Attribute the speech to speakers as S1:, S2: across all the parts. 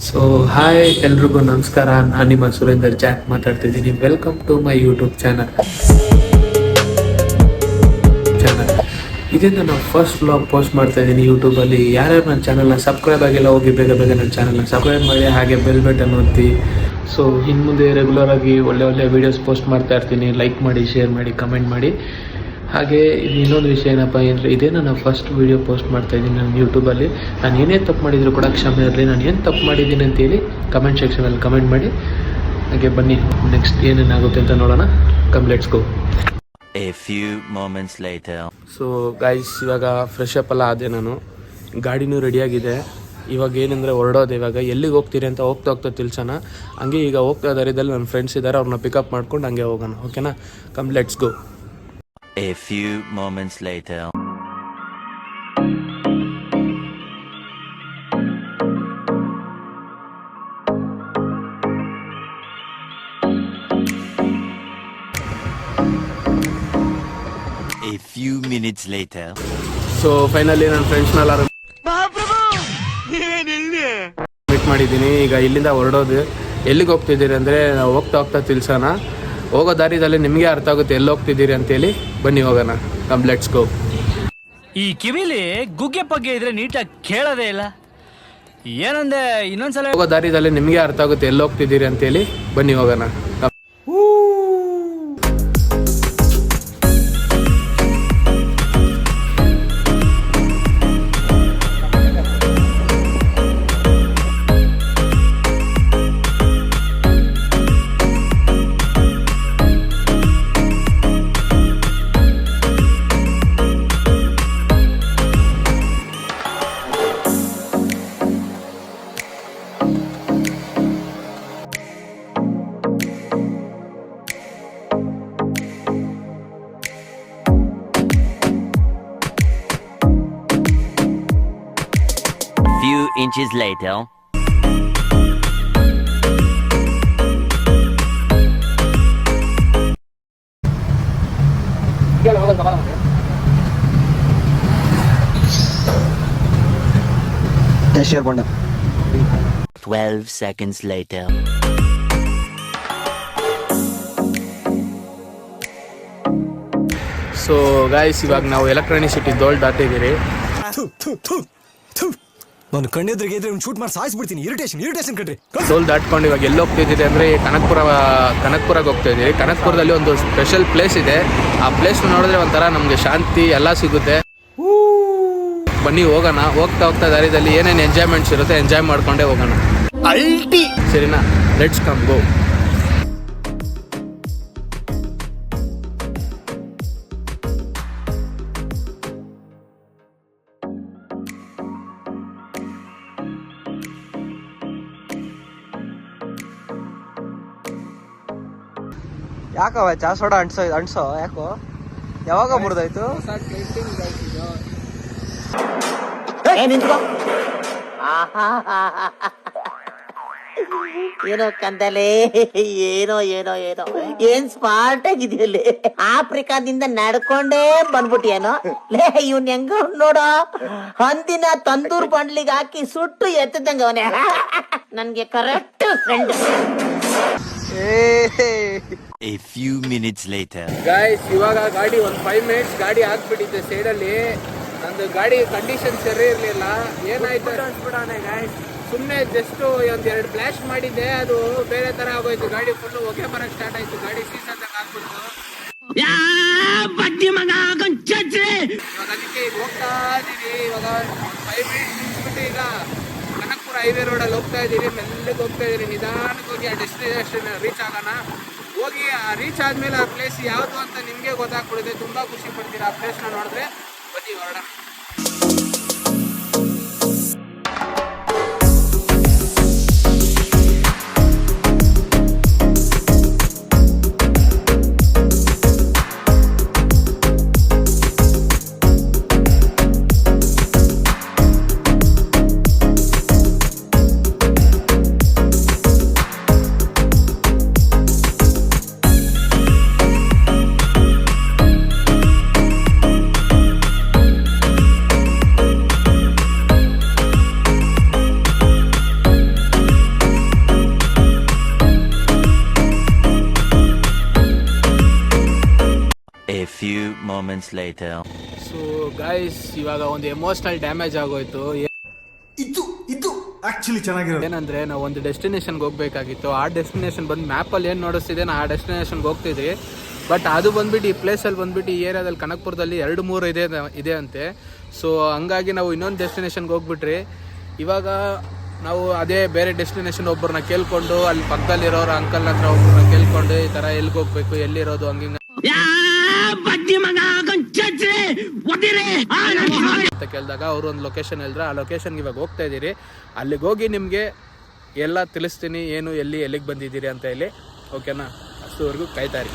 S1: So hi ಎಲ್ರಿಗೂ ನಮಸ್ಕಾರ. ನಾನು ನಿಮ್ಮ ಸುರೇಂದರ್ ಜಾಕ್ ಮಾತಾಡ್ತಿದ್ದೀನಿ. Welcome to my YouTube channel. ಇದನ್ನು ನಾನು ಫಸ್ಟ್ ವ್ಲಾಗ್ ಪೋಸ್ಟ್ ಮಾಡ್ತಾ ಇದ್ದೀನಿ ಯೂಟ್ಯೂಬಲ್ಲಿ. ಯಾರ್ಯಾರು ನನ್ನ ಚಾನಲ್ನ ಸಬ್ಸ್ಕ್ರೈಬ್ ಆಗಿಲ್ಲ ಹೋಗಿ ಬೇಗ ನನ್ನ ಚಾನಲ್ನ ಸಬ್ಸ್ಕ್ರೈಬ್ ಮಾಡಿ, ಹಾಗೆ ಬೆಲ್ ಬಟನ್ ಒತ್ತಿ. ಸೊ ಇನ್ನು ಮುಂದೆ ರೆಗ್ಯುಲರ್ ಆಗಿ ಒಳ್ಳೆ ವೀಡಿಯೋಸ್ ಪೋಸ್ಟ್ ಮಾಡ್ತಾ ಇರ್ತೀನಿ. ಲೈಕ್ ಮಾಡಿ, ಶೇರ್ ಮಾಡಿ, ಕಮೆಂಟ್ ಮಾಡಿ. ಹಾಗೆ ಇನ್ನೊಂದು ವಿಷಯ ಏನಪ್ಪ ಅಂದರೆ, ಇದೇ ನಾನು ಫಸ್ಟ್ ವೀಡಿಯೋ ಪೋಸ್ಟ್ ಮಾಡ್ತಾಯಿದ್ದೀನಿ ನಾನು ಯೂಟ್ಯೂಬಲ್ಲಿ. ನಾನು ಏನೇ ತಪ್ಪು ಮಾಡಿದರೂ ಕೂಡ ಕ್ಷಮೆ ಇರಲಿ. ನಾನು ಏನು ತಪ್ಪು ಮಾಡಿದ್ದೀನಿ ಅಂತೇಳಿ ಕಮೆಂಟ್ ಸೆಕ್ಷನಲ್ಲಿ ಕಮೆಂಟ್ ಮಾಡಿ. ಹಾಗೆ ಬನ್ನಿ ನೆಕ್ಸ್ಟ್ ಏನೇನಾಗುತ್ತೆ ಅಂತ ನೋಡೋಣ. Let's go.
S2: A few moments later.
S1: So guys, ಇವಾಗ ಫ್ರೆಶ್ ಅಪ್ ಎಲ್ಲ ಆದೆ. ನಾನು ಗಾಡಿನೂ ರೆಡಿಯಾಗಿದೆ. ಇವಾಗ ಏನಂದರೆ ಹೊರಡೋದು. ಇವಾಗ ಎಲ್ಲಿಗೆ ಹೋಗ್ತೀರಿ ಅಂತ ಹೋಗ್ತಾ ತಿಳ್ಸೋಣ. ಹಂಗೆ ಈಗ ಹೋಗ್ತಾ ದಾರಿದಲ್ಲಿ ನನ್ನ ಫ್ರೆಂಡ್ಸ್ ಇದ್ದಾರೆ, ಅವ್ರನ್ನ ಪಿಕಪ್ ಮಾಡ್ಕೊಂಡು ಹಂಗೆ ಹೋಗೋಣ. ಓಕೆನಾ? Let's go.
S2: A few moments later. A few minutes later.
S1: So finally ನನ್ನ ಫ್ರೆಂಡ್ಸ್ನೆಲ್ಲ ಮೀಟ್ ಮಾಡಿದ್ದೀನಿ. ಈಗ ಇಲ್ಲಿಂದ ಹೊರಡೋದು. ಎಲ್ಲಿಗೆ ಹೋಗ್ತಿದ್ದೀರಿ ಅಂದರೆ, ನಾವು ಹೋಗ್ತಾ ತಿಳ್ಸೋಣ. ಹೋಗೋ ದಾರಿದಲ್ಲಿ ನಿಮಗೆ ಅರ್ಥ ಆಗುತ್ತೆ ಎಲ್ಲಿ ಹೋಗ್ತಿದ್ದೀರಿ ಅಂತೇಳಿ. ಬನ್ನಿ ಹೋಗೋಣ. Let's go.
S3: ಈ ಕಿವಿಲಿ ಗುಗ್ಗೆ ಪಗ್ಗೆ ಇದ್ರೆ ನೀಟಾಗಿ ಕೇಳೋದೇ ಇಲ್ಲ. ಏನಂದೆ ಇನ್ನೊಂದ್ಸಲ.
S1: ಹೋಗೋ ದಾರಿದಲ್ಲಿ ನಿಮಗೆ ಅರ್ಥ ಆಗುತ್ತೆ ಎಲ್ಲಿ ಹೋಗ್ತಿದ್ದೀರಿ ಅಂತೇಳಿ. ಬನ್ನಿ ಹೋಗೋಣ.
S2: Few inches later.
S4: Cashier Bonda.
S2: 12 seconds later.
S1: So guys, ಇವಾಗ ನಾವು ಎಲೆಕ್ಟ್ರಾನಿಕ್ ಸಿಟಿ ದೋಲ್ ದಾಟಿದ್ದೀರಿ.
S4: ನಾನು ಕಣ್ಣೆದ್ರಿಗೆ ಇದ್ರೆ ಒಂದು ಶೂಟ್ ಮಾಡಿ ಸಾಯಿಸ್ಬಿಡ್ತೀನಿ. ಇರಿಟೇಷನ್ ಕಣ್ರಿ.
S1: ದೋಲ್ ದಾಟ್ಕೊಂಡು ಇವಾಗ ಎಲ್ಲಿ ಹೋಗ್ತಿದ್ದೀರಿ ಅಂದರೆ, ಕನಕ್ಪುರಕ್ಕೆ ಹೋಗ್ತಾ ಇದ್ದೀರಿ. ಕನಕ್ಪುರದಲ್ಲಿ ಒಂದು ಸ್ಪೆಷಲ್ ಪ್ಲೇಸ್ ಇದೆ. ಆ ಪ್ಲೇಸ್ ನೋಡಿದ್ರೆ ಒಂಥರ ನಮಗೆ ಶಾಂತಿ ಎಲ್ಲ ಸಿಗುತ್ತೆ. ಬನ್ನಿ ಹೋಗೋಣ. ಹೋಗ್ತಾ ದಾರಿದಲ್ಲಿ ಏನೇನು ಎಂಜಾಯ್ಮೆಂಟ್ಸ್ ಇರುತ್ತೆ ಎಂಜಾಯ್ ಮಾಡ್ಕೊಂಡೇ ಹೋಗೋಣ. ಸರಿನಾ? ಲೆಟ್ಸ್ ಕಮ್ ಗೋ.
S4: ಯಾಕವ ಚಾ ಸೋಡಾ ಅಣ್ಸೋ ಯಾಕೋ? ಯಾವಾಗ ಮುರಿದಾಯ್ತು?
S5: ಏನೋ ಕಂದಲೆ, ಏನೋ ಏನ್ ಸ್ಮಾರ್ಟ್ ಆಗಿದೆಯಲ್ಲಿ. ಆಫ್ರಿಕಾದಿಂದ ನಡ್ಕೊಂಡೇ ಬಂದ್ಬಿಟ್ಟಿಯೇನೋ. ಲೇ ಇವ್ನ್ ಹೆಂಗ ನೋಡೋ, ಹಂದಿನ ತಂದೂರ್ ಬಂಡ್ಲಿಗೆ ಹಾಕಿ ಸುಟ್ಟು ಎತ್ತದಂಗ ಅವನೇ. ನನ್ಗೆ correct friend.
S2: A few minutes later.
S1: Guys, ಇವಾಗ ಗಾಡಿ ಒಂದು 5 ಮಿನಿಟ್ಸ್ ಗಾಡಿ ಆಗ್ಬಿಟ್ಟಿದೆ ಸೈಡಲ್ಲಿ. ನಂದು ಗಾಡಿ ಕಂಡೀಷನ್ ಸರಿ ಇರಲಿಲ್ಲ. ಏನಾಯ್ತು ಅನ್ಸ್ಬಿಡೋಣ ಗಾಯ್ಸ್. ಸುಮ್ಮನೆ ಜಸ್ಟ್ ಒಂದೆರಡು ಫ್ಲ್ಯಾಶ್ ಮಾಡಿದ್ದೆ, ಅದು ಬೇರೆ ಥರ ಆಗೋಯ್ತು. ಗಾಡಿ ಫುಲ್ಲು ಹೊಗೆ ಬರೋಕ್ಕೆ ಸ್ಟಾರ್ಟ್ ಆಯಿತು. ಗಾಡಿ ಸೀಸಂದಾಗ ಆಗ್ಬಿಡ್ತು. ಇವಾಗ ಅದಕ್ಕೆ ಈಗ ಹೋಗ್ತಾ ಇದ್ದೀವಿ. ಇವಾಗ 5 ಮಿನಿಟ್ಸ್ ನಿಂತ್ಬಿಟ್ಟು ಈಗ ಕನಕ್ಪುರ ಹೈವೇ ರೋಡಲ್ಲಿ ಹೋಗ್ತಾ ಇದ್ದೀವಿ. ಮೆಲ್ಲಗೆ ಹೋಗ್ತಾ ಇದ್ದೀವಿ. ನಿಧಾನಕ್ಕೆ ಹೋಗಿ ಆ ಡೆಸ್ಟಿನೇಷನ್ ರೀಚ್ ಆಗೋಣ. ಹೋಗಿ ರೀಚ್ ಆದಮೇಲೆ ಆ ಪ್ಲೇಸ್ ಯಾವುದು ಅಂತ ನಿಮಗೆ ಗೊತ್ತಾಗ್ಬಿಡುತ್ತೆ. ತುಂಬ ಖುಷಿ ಪಡ್ತೀರಾ ಆ ಪ್ಲೇಸ್ನ ನೋಡಿದ್ರೆ. ಬನ್ನಿ ಹೊರಡೋಣ.
S2: moments later.
S1: ಸೊ ಗೈಸ್, ಇವಾಗ ಒಂದು ಎಮೋಷ್ನಲ್ ಡ್ಯಾಮೇಜ್ ಆಗೋಯ್ತು.
S4: ಇದು ಆಕ್ಚುಲಿ ಚೆನ್ನಾಗಿರೋದು
S1: ಏನಂದ್ರೆ, ನಾವು ಒಂದು ಡೆಸ್ಟಿನೇಷನ್ಗೆ ಹೋಗ್ಬೇಕಾಗಿತ್ತು. ಆ ಡೆಸ್ಟಿನೇಷನ್ ಬಂದು ಮ್ಯಾಪಲ್ಲಿ ಏನು ನೋಡಿಸ್ತಿದೆ, ಆ ಡೆಸ್ಟಿನೇಷನ್ಗೆ ಹೋಗ್ತಿದ್ವಿ. ಬಟ್ ಅದು ಬಂದ್ಬಿಟ್ಟು ಈ ಪ್ಲೇಸಲ್ಲಿ ಬಂದ್ಬಿಟ್ಟು ಈ ಏರಿಯಾದಲ್ಲಿ ಕನಕಪುರದಲ್ಲಿ 2-3 ಇದೆ ಅಂತೆ. ಸೊ ಹಂಗಾಗಿ ನಾವು ಇನ್ನೊಂದು ಡೆಸ್ಟಿನೇಷನ್ಗೆ ಹೋಗ್ಬಿಟ್ರಿ. ಇವಾಗ ನಾವು ಅದೇ ಬೇರೆ ಡೆಸ್ಟಿನೇಷನ್ ಒಬ್ಬರನ್ನ ಕೇಳ್ಕೊಂಡು, ಅಲ್ಲಿ ಪಕ್ಕದಲ್ಲಿರೋರು ಅಂಕಲ್ ಹತ್ರ ಒಬ್ಬರನ್ನ ಕೇಳ್ಕೊಂಡು, ಈ ಥರ ಎಲ್ಲಿಗೆ ಹೋಗ್ಬೇಕು, ಎಲ್ಲಿರೋದು, ಹಂಗಿಂಗ ಅಂತ ಕೇಳಿದಾಗ ಅವರು ಒಂದು ಲೊಕೇಶನ್ ಹೇಳಿದ್ರೆ, ಆ ಲೊಕೇಶನ್ಗೆ ಇವಾಗ ಹೋಗ್ತಾ ಇದ್ದೀರಿ. ಅಲ್ಲಿಗೆ ಹೋಗಿ ನಿಮಗೆ ಎಲ್ಲ ತಿಳಿಸ್ತೀನಿ, ಏನು ಎಲ್ಲಿಗೆ ಬಂದಿದ್ದೀರಿ ಅಂತ ಹೇಳಿ. ಓಕೆನಾ? ಅಷ್ಟುವರೆಗೂ ಕಾಯ್ತಾರಿ.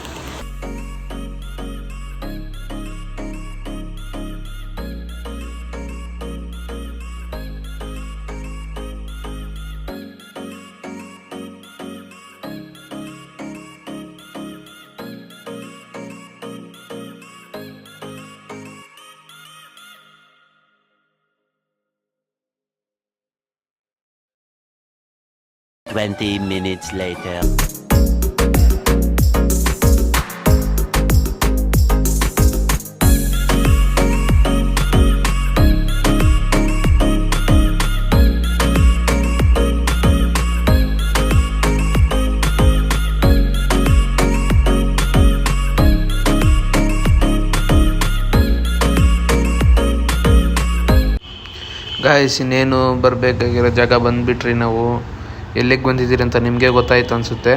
S2: Twenty minutes later.
S1: ಗಾಯ್ಸ್, ಇನ್ನೇನು ಬರಬೇಕಾಗಿರೋ ಜಾಗ ಬಂದುಬಿಟ್ರಿ. ನಾವು ಎಲ್ಲಿಗೆ ಬಂದಿದ್ದೀರಿ ಅಂತ ನಿಮಗೆ ಗೊತ್ತಾಯ್ತು ಅನಿಸುತ್ತೆ.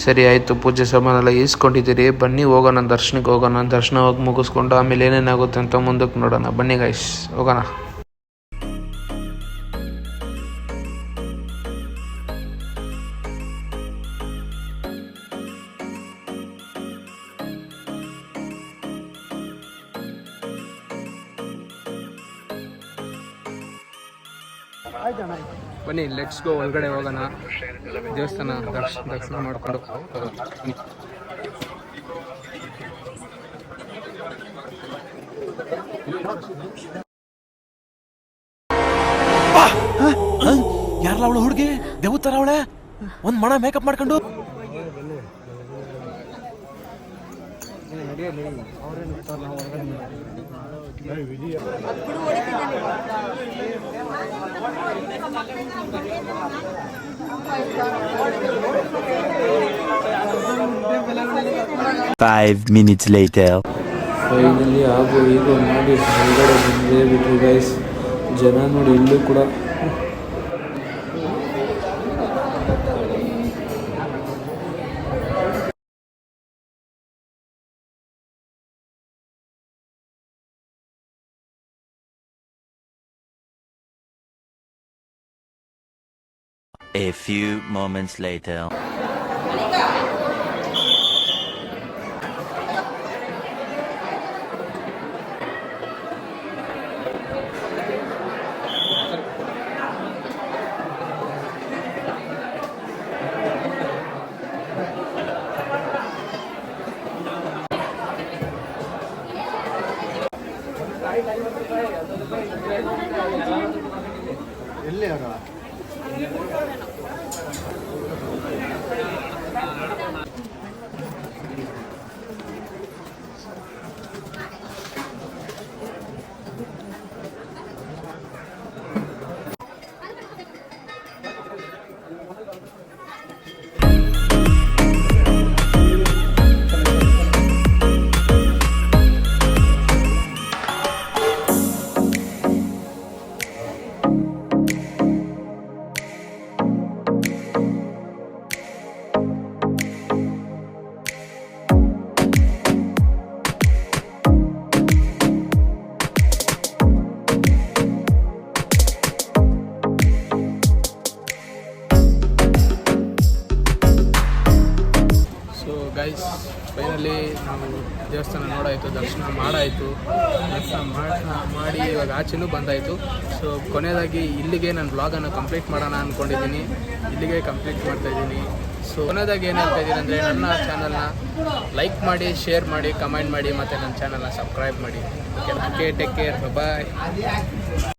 S1: ಸರಿ ಆಯಿತು, ಪೂಜೆ ಸಾಮಾನೆಲ್ಲ ಈಸ್ಕೊಂಡಿದ್ದೀರಿ. ಬನ್ನಿ ಹೋಗೋಣ, ದರ್ಶನಕ್ಕೆ ಹೋಗೋಣ. ದರ್ಶನ ಹೋಗಿ ಮುಗಿಸ್ಕೊಂಡು ಆಮೇಲೆ ಏನೇನಾಗುತ್ತೆ ಅಂತ ಮುಂದಕ್ಕೆ ನೋಡೋಣ. ಬನ್ನಿ ಗಾಯ್ಸ್, ಹೋಗೋಣ. ಬನ್ನಿ, ಲೆಟ್ಸ್ ಗೋ. ಒಳಗಡೆ ಹೋಗೋಣ, ದೇವಸ್ಥಾನ ದರ್ಶನ ಮಾಡಿಕೊಂಡು
S4: ಯಾರಲ್ಲ ಅವಳು ಹುಡುಗಿ ದೇವತರ ಅವಳೆ ಒಂದ್ ಮಣ ಮೇಕಪ್ ಮಾಡ್ಕೊಂಡು
S2: Five minutes later.
S1: ಫೈನಲಿ ಆಗೋ ಹೀಗೋ ಮಾಡಿ ಹೊರಗಡೆ ಬಂದೇ ಬಿಟ್ರಿ ಗೈಸ್. ಜನ ನೋಡಿ, ಇಲ್ಲೂ ಕೂಡ
S2: A few moments later.
S4: ಎಲ್ಲಿ ಅವರ
S1: ಗೈಸ್ ಫೈನಲಿ ನಾವು ದೇವಸ್ಥಾನ ನೋಡಾಯಿತು, ದರ್ಶನ ಮಾಡಾಯಿತು. ದರ್ಶನ ಮಾಡಿ ಇವಾಗ ಆಚೆನೂ ಬಂದಾಯಿತು. ಸೊ ಕೊನೆಯದಾಗಿ ಇಲ್ಲಿಗೆ ನಾನು ಬ್ಲಾಗನ್ನು ಕಂಪ್ಲೀಟ್ ಮಾಡೋಣ ಅಂದ್ಕೊಂಡಿದ್ದೀನಿ. ಇಲ್ಲಿಗೆ ಕಂಪ್ಲೀಟ್ ಮಾಡ್ತಾಯಿದ್ದೀನಿ. ಸೊ ಕೊನೆಯದಾಗಿ ಏನು ಹೇಳ್ತಾ ಇದ್ದೀನಿ ಅಂದರೆ, ನನ್ನ ಚಾನಲ್ನ ಲೈಕ್ ಮಾಡಿ, ಶೇರ್ ಮಾಡಿ, ಕಮೆಂಟ್ ಮಾಡಿ, ಮತ್ತು ನನ್ನ ಚಾನಲ್ನ ಸಬ್ಸ್ಕ್ರೈಬ್ ಮಾಡಿ. ಓಕೆ, ಟೇಕ್ ಕೇರ್, ಬಾಯ್.